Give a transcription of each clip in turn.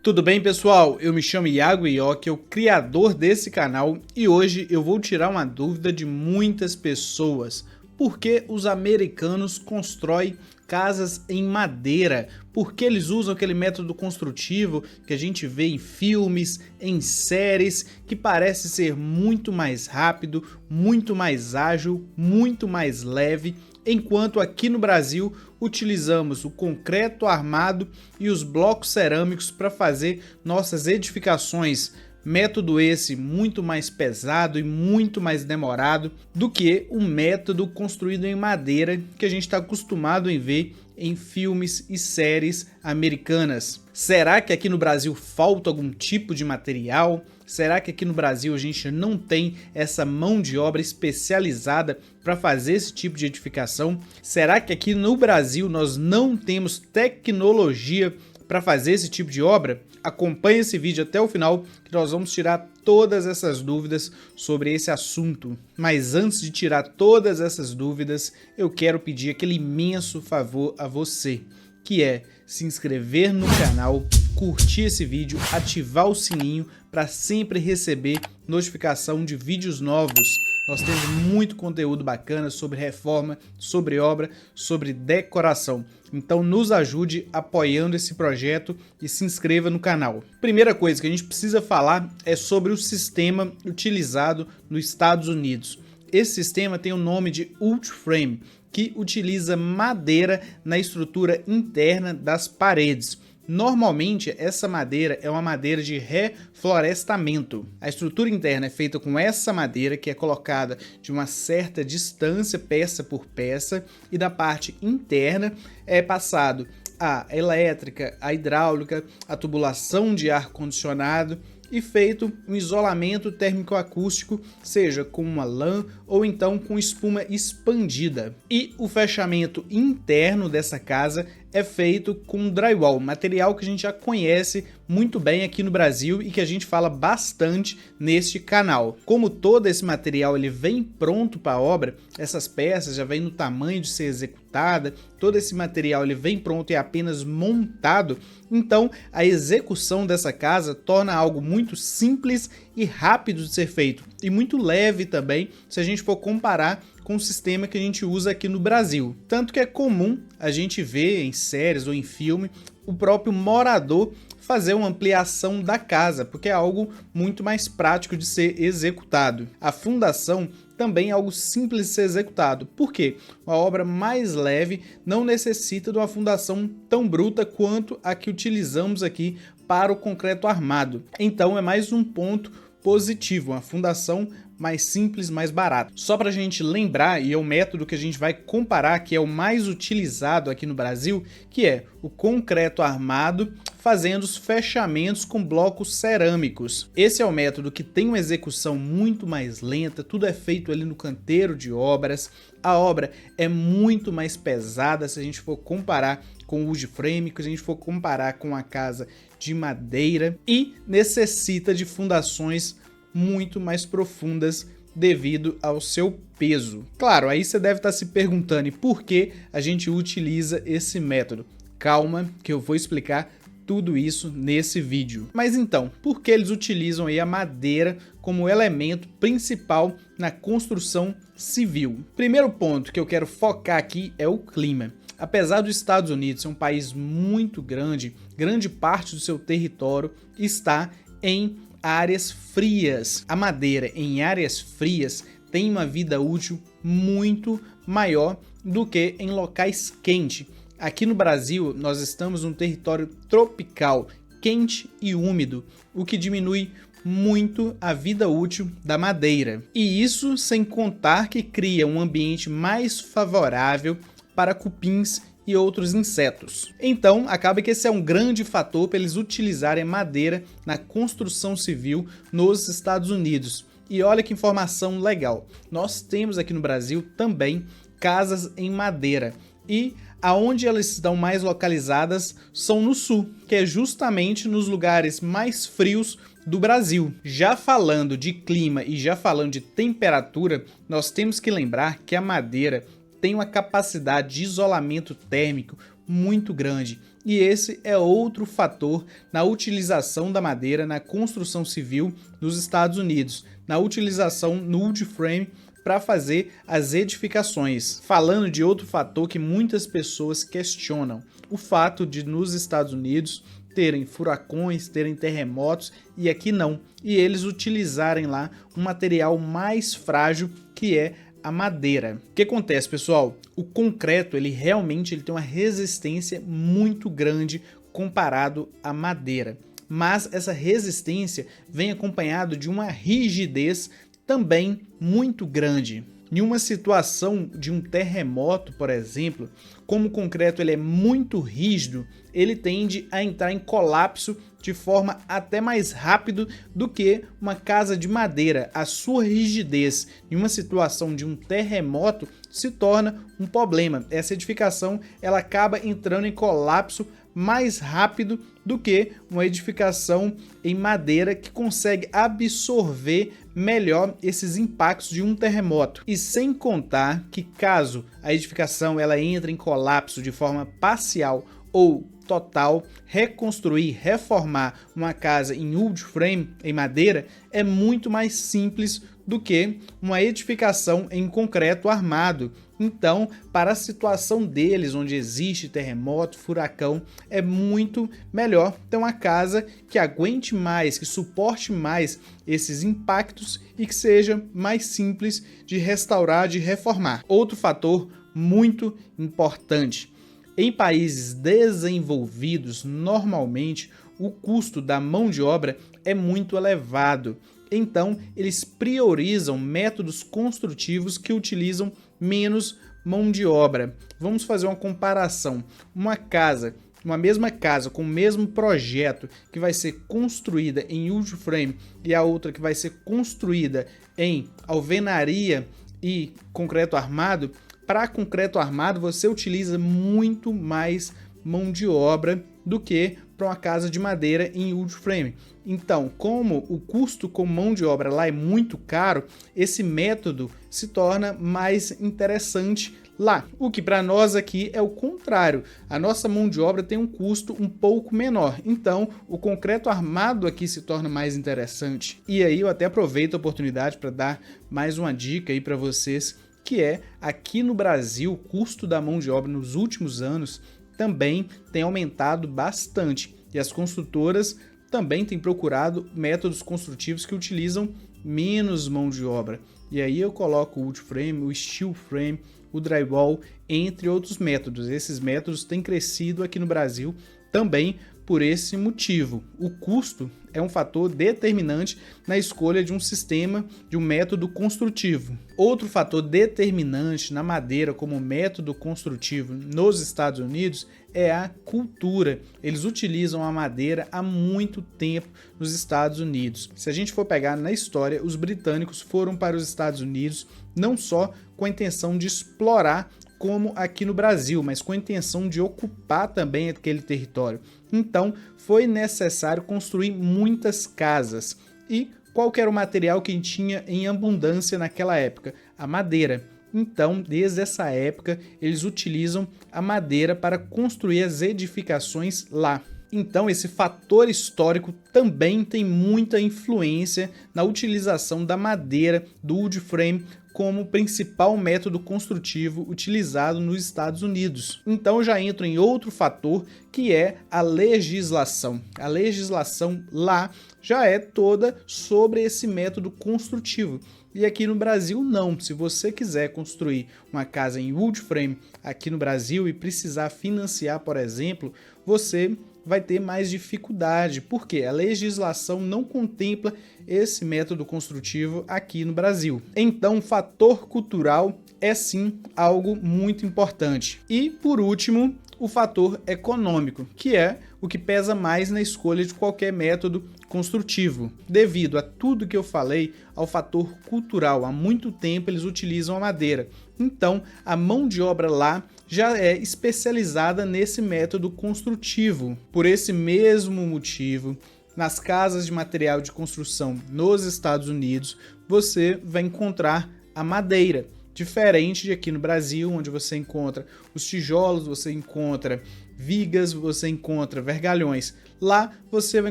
Tudo bem, pessoal? Eu me chamo Iago Ioki, o criador desse canal, e hoje eu vou tirar uma dúvida de muitas pessoas. Por que os americanos constroem casas em madeira? Por que eles usam aquele método construtivo que a gente vê em filmes, em séries, que parece ser muito mais rápido, muito mais ágil, muito mais leve, enquanto aqui no Brasil utilizamos o concreto armado e os blocos cerâmicos para fazer nossas edificações. Método esse muito mais pesado e muito mais demorado do que o método construído em madeira que a gente está acostumado em ver em filmes e séries americanas. Será que aqui no Brasil falta algum tipo de material? Será que aqui no Brasil a gente não tem essa mão de obra especializada para fazer esse tipo de edificação? Será que aqui no Brasil nós não temos tecnologia para fazer esse tipo de obra? Acompanhe esse vídeo até o final que nós vamos tirar todas essas dúvidas sobre esse assunto. Mas antes de tirar todas essas dúvidas, eu quero pedir aquele imenso favor a você, que é se inscrever no canal, curtir esse vídeo, ativar o sininho para sempre receber notificação de vídeos novos. Nós temos muito conteúdo bacana sobre reforma, sobre obra, sobre decoração. Então nos ajude apoiando esse projeto e se inscreva no canal. Primeira coisa que a gente precisa falar é sobre o sistema utilizado nos Estados Unidos. Esse sistema tem o nome de Ultiframe, que utiliza madeira na estrutura interna das paredes. Normalmente, essa madeira é uma madeira de reflorestamento. A estrutura interna é feita com essa madeira, que é colocada de uma certa distância, peça por peça, e da parte interna é passado a elétrica, a hidráulica, a tubulação de ar-condicionado, e feito um isolamento térmico-acústico, seja com uma lã ou então com espuma expandida. E o fechamento interno dessa casa é feito com drywall, material que a gente já conhece muito bem aqui no Brasil e que a gente fala bastante neste canal. Como todo esse material ele vem pronto para a obra, essas peças já vêm no tamanho de ser executada, todo esse material ele vem pronto e é apenas montado, então a execução dessa casa torna algo muito simples e rápido de ser feito e muito leve também se a gente for comparar com o sistema que a gente usa aqui no Brasil. Tanto que é comum a gente ver em séries ou em filme o próprio morador fazer uma ampliação da casa, porque é algo muito mais prático de ser executado. A fundação também é algo simples de ser executado. Por quê? Uma obra mais leve não necessita de uma fundação tão bruta quanto a que utilizamos aqui para o concreto armado. Então é mais um ponto positivo, uma fundação mais simples, mais barata. Só para a gente lembrar, e é o método que a gente vai comparar, que é o mais utilizado aqui no Brasil, que é o concreto armado fazendo os fechamentos com blocos cerâmicos. Esse é o método que tem uma execução muito mais lenta, tudo é feito ali no canteiro de obras, a obra é muito mais pesada se a gente for comparar com o Ultiframe, se a gente for comparar com a casa de madeira, e necessita de fundações muito mais profundas devido ao seu peso. Claro, aí você deve estar se perguntando e por que a gente utiliza esse método. Calma que eu vou explicar tudo isso nesse vídeo. Mas então, por que eles utilizam aí a madeira como elemento principal na construção civil? Primeiro ponto que eu quero focar aqui é o clima. Apesar dos Estados Unidos ser um país muito grande, grande parte do seu território está em áreas frias. A madeira em áreas frias tem uma vida útil muito maior do que em locais quentes. Aqui no Brasil, nós estamos num território tropical, quente e úmido, o que diminui muito a vida útil da madeira. E isso sem contar que cria um ambiente mais favorável para cupins e outros insetos. Então, acaba que esse é um grande fator para eles utilizarem madeira na construção civil nos Estados Unidos. E olha que informação legal, nós temos aqui no Brasil também casas em madeira, e aonde elas estão mais localizadas são no sul, que é justamente nos lugares mais frios do Brasil. Já falando de clima e já falando de temperatura, nós temos que lembrar que a madeira tem uma capacidade de isolamento térmico muito grande. E esse é outro fator na utilização da madeira na construção civil nos Estados Unidos, na utilização no wood frame para fazer as edificações. Falando de outro fator que muitas pessoas questionam, o fato de nos Estados Unidos terem furacões, terem terremotos e aqui não, e eles utilizarem lá um material mais frágil que é a madeira. O que acontece, pessoal? O concreto, ele realmente tem uma resistência muito grande comparado à madeira, mas essa resistência vem acompanhado de uma rigidez também muito grande. Em uma situação de um terremoto, por exemplo, como o concreto ele é muito rígido, ele tende a entrar em colapso de forma até mais rápido do que uma casa de madeira. A sua rigidez em uma situação de um terremoto se torna um problema. Essa edificação ela acaba entrando em colapso mais rápido do que uma edificação em madeira que consegue absorver melhor esses impactos de um terremoto. E sem contar que caso a edificação ela entre em colapso de forma parcial ou total, reconstruir, reformar uma casa em wood frame, em madeira, é muito mais simples do que uma edificação em concreto armado. Então, para a situação deles, onde existe terremoto, furacão, é muito melhor ter uma casa que aguente mais, que suporte mais esses impactos e que seja mais simples de restaurar, de reformar. Outro fator muito importante. Em países desenvolvidos, normalmente, o custo da mão de obra é muito elevado. Então, eles priorizam métodos construtivos que utilizam menos mão de obra. Vamos fazer uma comparação. Uma mesma casa com o mesmo projeto que vai ser construída em wood frame e a outra que vai ser construída em alvenaria e concreto armado, para concreto armado você utiliza muito mais mão de obra do que para uma casa de madeira em wood frame. Então, como o custo com mão de obra lá é muito caro, esse método se torna mais interessante lá. O que para nós aqui é o contrário. A nossa mão de obra tem um custo um pouco menor. Então, o concreto armado aqui se torna mais interessante. E aí eu até aproveito a oportunidade para dar mais uma dica aí para vocês, que é aqui no Brasil, o custo da mão de obra nos últimos anos também tem aumentado bastante e as construtoras também têm procurado métodos construtivos que utilizam menos mão de obra. E aí eu coloco o wood frame, o steel frame, o drywall, entre outros métodos. Esses métodos têm crescido aqui no Brasil também por esse motivo. O custo é um fator determinante na escolha de um sistema, de um método construtivo. Outro fator determinante na madeira como método construtivo nos Estados Unidos é a cultura. Eles utilizam a madeira há muito tempo nos Estados Unidos. Se a gente for pegar na história, os britânicos foram para os Estados Unidos não só com a intenção de explorar como aqui no Brasil, mas com a intenção de ocupar também aquele território. Então, foi necessário construir muitas casas. E qual que era o material que tinha em abundância naquela época? A madeira. Então, desde essa época, eles utilizam a madeira para construir as edificações lá. Então, esse fator histórico também tem muita influência na utilização da madeira, do wood frame, como principal método construtivo utilizado nos Estados Unidos. Então, eu já entro em outro fator, que é a legislação. A legislação lá já é toda sobre esse método construtivo. E aqui no Brasil não. Se você quiser construir uma casa em wood frame aqui no Brasil e precisar financiar, por exemplo, você vai ter mais dificuldade, porque a legislação não contempla esse método construtivo aqui no Brasil. Então, o fator cultural é sim algo muito importante. E, por último, o fator econômico, que é o que pesa mais na escolha de qualquer método construtivo. Devido a tudo que eu falei, ao fator cultural, há muito tempo eles utilizam a madeira. Então, a mão de obra lá já é especializada nesse método construtivo. Por esse mesmo motivo, nas casas de material de construção nos Estados Unidos, você vai encontrar a madeira. diferente de aqui no Brasil, onde você encontra os tijolos, você encontra vigas, você encontra vergalhões. Lá você vai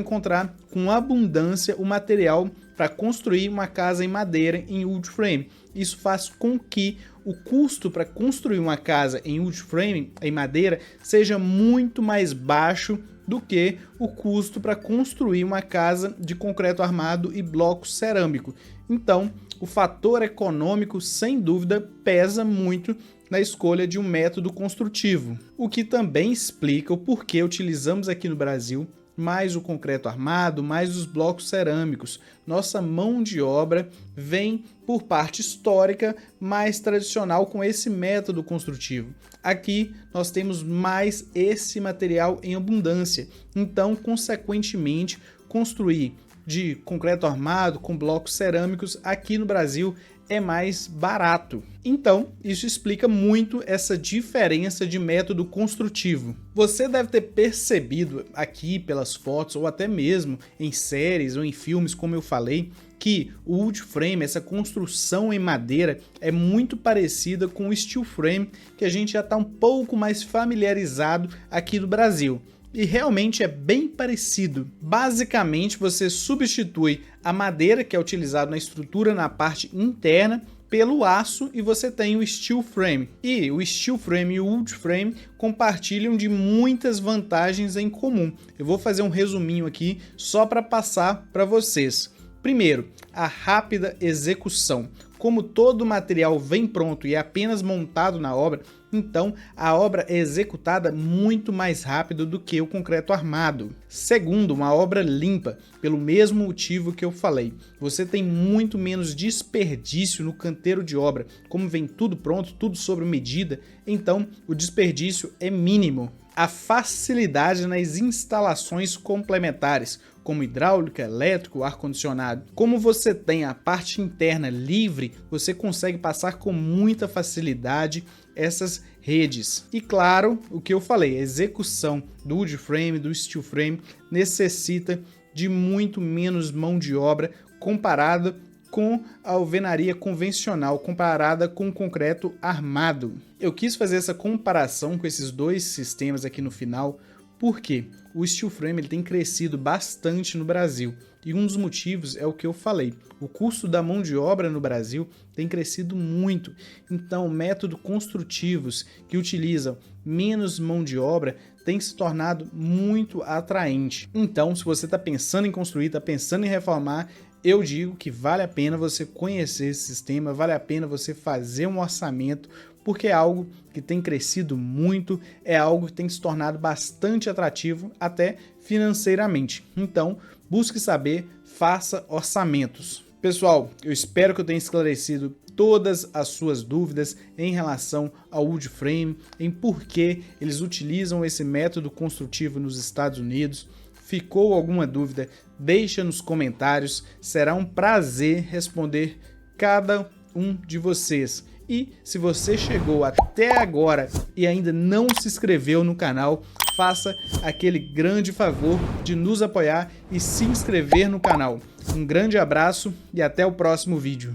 encontrar com abundância o material para construir uma casa em madeira em wood frame. Isso faz com que o custo para construir uma casa em wood frame, em madeira, seja muito mais baixo do que o custo para construir uma casa de concreto armado e bloco cerâmico. Então, o fator econômico, sem dúvida, pesa muito na escolha de um método construtivo, o que também explica o porquê utilizamos aqui no Brasil mais o concreto armado, mais os blocos cerâmicos. Nossa mão de obra vem por parte histórica mais tradicional com esse método construtivo. Aqui nós temos mais esse material em abundância, então, consequentemente, construir de concreto armado com blocos cerâmicos aqui no Brasil é mais barato. Então, isso explica muito essa diferença de método construtivo. Você deve ter percebido aqui pelas fotos, ou até mesmo em séries ou em filmes, como eu falei, que o wood frame, essa construção em madeira, é muito parecida com o steel frame, que a gente já está um pouco mais familiarizado aqui no Brasil. E realmente é bem parecido. Basicamente, você substitui a madeira que é utilizada na estrutura na parte interna pelo aço e você tem o steel frame. E o steel frame e o wood frame compartilham de muitas vantagens em comum. Eu vou fazer um resuminho aqui só para passar para vocês. Primeiro, a rápida execução. Como todo o material vem pronto e é apenas montado na obra, então a obra é executada muito mais rápido do que o concreto armado. Segundo, uma obra limpa, pelo mesmo motivo que eu falei. Você tem muito menos desperdício no canteiro de obra. Como vem tudo pronto, tudo sob medida, então o desperdício é mínimo. A facilidade nas instalações complementares, como hidráulica, elétrico, ar-condicionado. Como você tem a parte interna livre, você consegue passar com muita facilidade essas redes. E claro, o que eu falei, a execução do wood frame, do steel frame, necessita de muito menos mão de obra comparada com a alvenaria convencional, comparada com o concreto armado. Eu quis fazer essa comparação com esses dois sistemas aqui no final, porque o steel frame ele tem crescido bastante no Brasil. E um dos motivos é o que eu falei. O custo da mão de obra no Brasil tem crescido muito. Então, métodos construtivos que utilizam menos mão de obra tem se tornado muito atraente. Então, se você está pensando em construir, está pensando em reformar, eu digo que vale a pena você conhecer esse sistema, vale a pena você fazer um orçamento, porque é algo que tem crescido muito, é algo que tem se tornado bastante atrativo, até financeiramente. Então, busque saber, faça orçamentos. Pessoal, eu espero que eu tenha esclarecido todas as suas dúvidas em relação ao wood frame, em por que eles utilizam esse método construtivo nos Estados Unidos. Ficou alguma dúvida? Deixa nos comentários, será um prazer responder cada um de vocês. E se você chegou até agora e ainda não se inscreveu no canal, faça aquele grande favor de nos apoiar e se inscrever no canal. Um grande abraço e até o próximo vídeo.